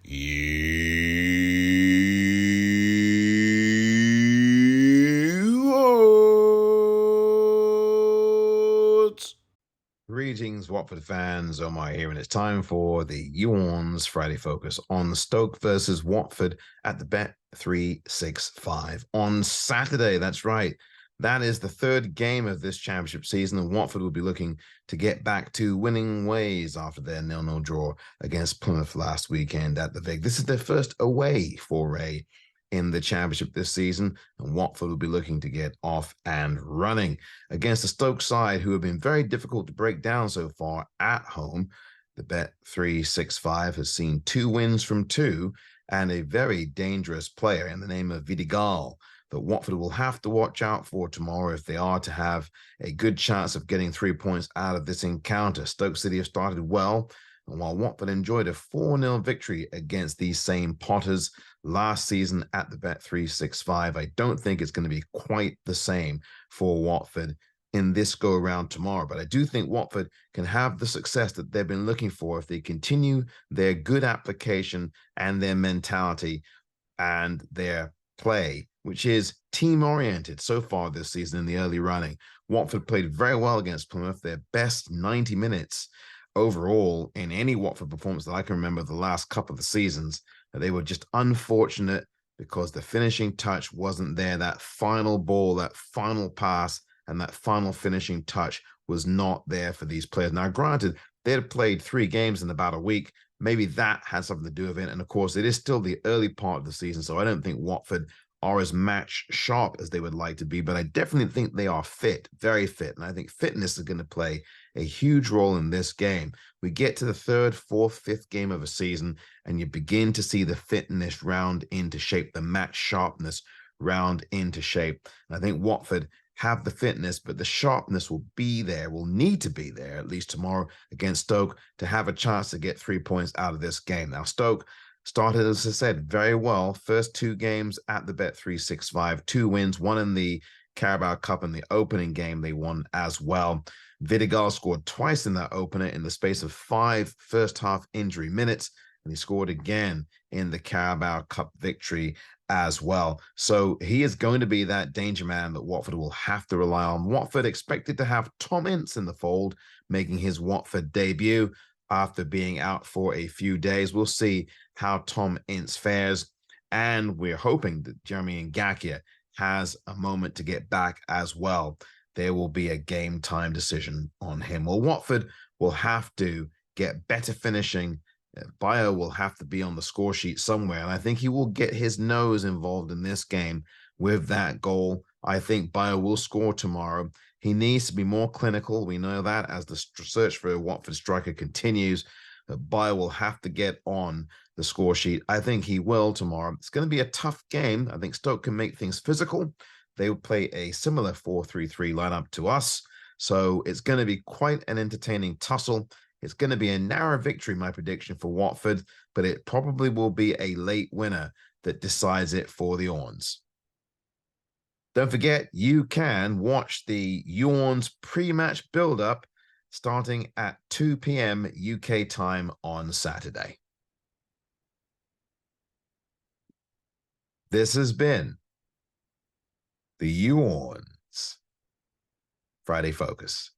Youorns. Greetings, Watford fans. Omar here, and it's time for the YouOrns Friday Focus on Stoke versus Watford at the Bet365 on Saturday. That's right. That is the third game of this championship season, and Watford will be looking to get back to winning ways after their 0-0 draw against Plymouth last weekend at the Vig. This is their first away foray in the championship this season, and Watford will be looking to get off and running against the Stoke side, who have been very difficult to break down so far at home. The Bet365 has seen 2 wins from 2 and a very dangerous player in the name of Vidigal that Watford will have to watch out for tomorrow if they are to have a good chance of getting 3 points out of this encounter. Stoke City have started well, and while Watford enjoyed a 4-0 victory against these same Potters last season at the Bet365, I don't think it's going to be quite the same for Watford in this go-around tomorrow. But I do think Watford can have the success that they've been looking for if they continue their good application and their mentality and their play, which is team-oriented so far this season in the early running. Watford played very well against Plymouth, their best 90 minutes overall in any Watford performance that I can remember the last couple of the seasons. They were just unfortunate because the finishing touch wasn't there. That final ball, that final pass, and that final finishing touch was not there for these players. Now, granted, they had played 3 games in about a week. Maybe that had something to do with it. And of course, it is still the early part of the season, so I don't think Watford are as match sharp as they would like to be, but I definitely think they are fit, very fit. And I think fitness is going to play a huge role in this game. We get to the 3rd, 4th, 5th game of a season, and you begin to see the fitness round into shape, the match sharpness round into shape. And I think Watford have the fitness, but the sharpness will be there, will need to be there, at least tomorrow against Stoke, to have a chance to get 3 points out of this game. Now, Stoke started, as I said, very well. First 2 games at the Bet365, 2 wins, 1 in the Carabao Cup, and the opening game they won as well. Vidigal scored twice in that opener in the space of 5 first-half injury minutes, and he scored again in the Carabao Cup victory as well. So he is going to be that danger man that Watford will have to rely on. Watford expected to have Tom Ince in the fold, making his Watford debut after being out for a few days. We'll see how Tom Ince fares, and we're hoping that Jeremy Ngakia has a moment to get back as well. There will be a game time decision on him. Well, Watford will have to get better finishing. Bayo will have to be on the score sheet somewhere, and I think he will get his nose involved in this game with that goal. I think Bayo will score tomorrow. He needs to be more clinical. We know that as the search for a Watford striker continues. Bayo will have to get on the score sheet. I think he will tomorrow. It's going to be a tough game. I think Stoke can make things physical. They will play a similar 4-3-3 lineup to us. So it's going to be quite an entertaining tussle. It's going to be a narrow victory, my prediction for Watford, but it probably will be a late winner that decides it for the Orns. Don't forget, you can watch the YouOrns pre-match build-up starting at 2 p.m. UK time on Saturday. This has been the YouOrns Friday Focus.